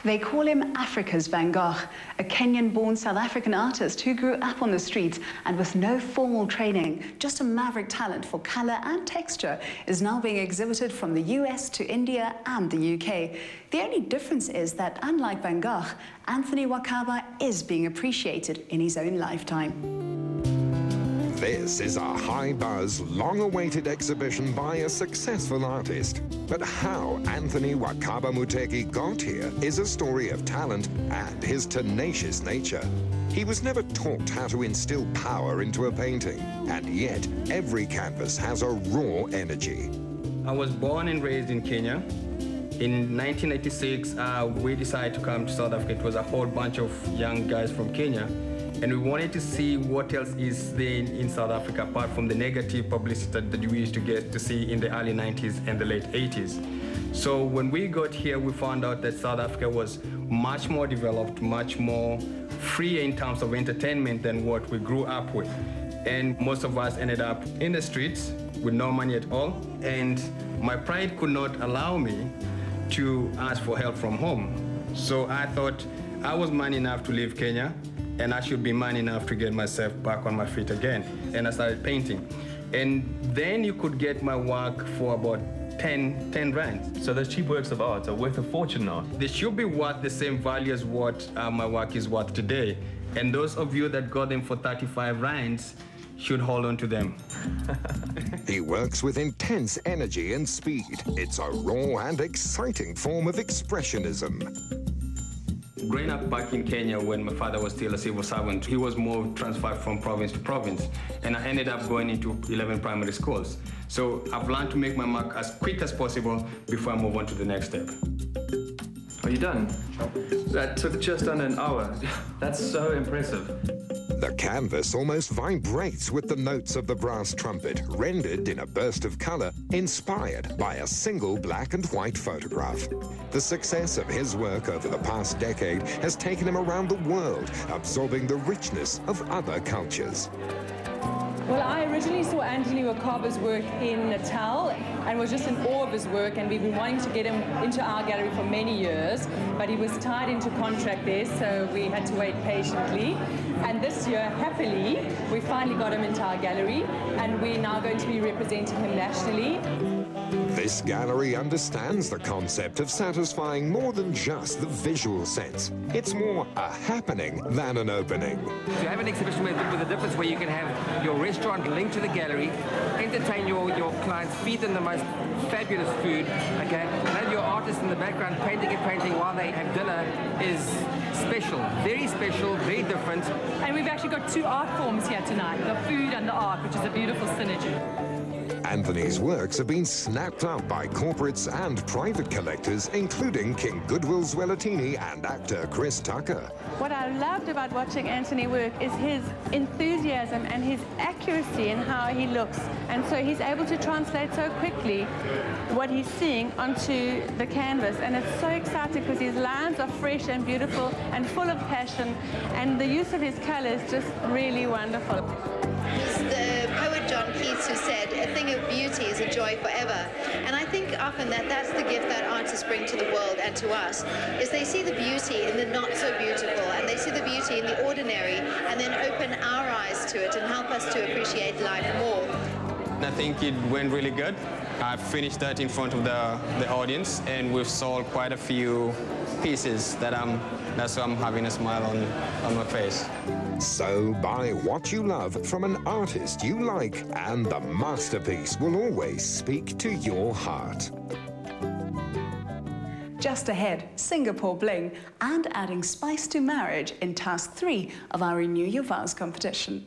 They call him Africa's Van Gogh, a Kenyan-born South African artist who grew up on the streets and with no formal training, just a maverick talent for colour and texture, is now being exhibited from the US to India and the UK. The only difference is that, unlike Van Gogh, Anthony Wakaba is being appreciated in his own lifetime. This is a high-buzz, long-awaited exhibition by a successful artist. But how Anthony Wakaba Muteki got here is a story of talent and his tenacious nature. He was never taught how to instill power into a painting, and yet every canvas has a raw energy. I was born and raised in Kenya. In 1996, we decided to come to South Africa. It was a whole bunch of young guys from Kenya. And we wanted to see what else is there in South Africa apart from the negative publicity that we used to get to see in the early 90s and the late 80s. So when we got here, we found out that South Africa was much more developed, much more free in terms of entertainment than what we grew up with. And most of us ended up in the streets with no money at all. And my pride could not allow me to ask for help from home. So I thought I was man enough to leave Kenya, and I should be man enough to get myself back on my feet again. And I started painting. And then you could get my work for about 10 rands. So those cheap works of art are worth a fortune now? They should be worth the same value as what my work is worth today. And those of you that got them for 35 rands should hold on to them. He works with intense energy and speed. It's a raw and exciting form of expressionism. Growing up back in Kenya when my father was still a civil servant, he was more transferred from province to province. And I ended up going into 11 primary schools. So I've learned to make my mark as quick as possible before I move on to the next step. Are you done? That took just under an hour. That's so impressive. The canvas almost vibrates with the notes of the brass trumpet, rendered in a burst of color, inspired by a single black and white photograph. The success of his work over the past decade has taken him around the world, absorbing the richness of other cultures. Well, I originally saw Anthony Wakaba's work in Natal and was just in awe of his work, and we've been wanting to get him into our gallery for many years, but he was tied into contract there, so we had to wait patiently. And this year, happily, we finally got him into our gallery, and we're now going to be representing him nationally. This gallery understands the concept of satisfying more than just the visual sense. It's more a happening than an opening. To have an exhibition with a difference where you can have your restaurant linked to the gallery, entertain your clients, feed them the most fabulous food, okay? And have your artists in the background painting while they have dinner is special, very different. And we've actually got two art forms here tonight, the food and the art, which is a beautiful synergy. Anthony's works have been snapped up by corporates and private collectors, including King Goodwill Zwelithini and actor Chris Tucker. What I loved about watching Anthony work is his enthusiasm and his accuracy in how he looks. And so he's able to translate so quickly what he's seeing onto the canvas. And it's so exciting because his lines are fresh and beautiful and full of passion. And the use of his color is just really wonderful. It's the poet John Keats who said, "A thing of beauty is a joy forever." And I think often that's the gift that artists bring to the world and to us, is they see the beauty in the not so beautiful, and they see the beauty in the ordinary, and then open our eyes to it and help us to appreciate life more. I think it went really good. I finished that in front of the audience, and we've sold quite a few pieces that's why I'm having a smile on my face. So buy what you love from an artist you like, and the masterpiece will always speak to your heart. Just ahead, Singapore bling and adding spice to marriage in task 3 of our Renew Your Vows competition.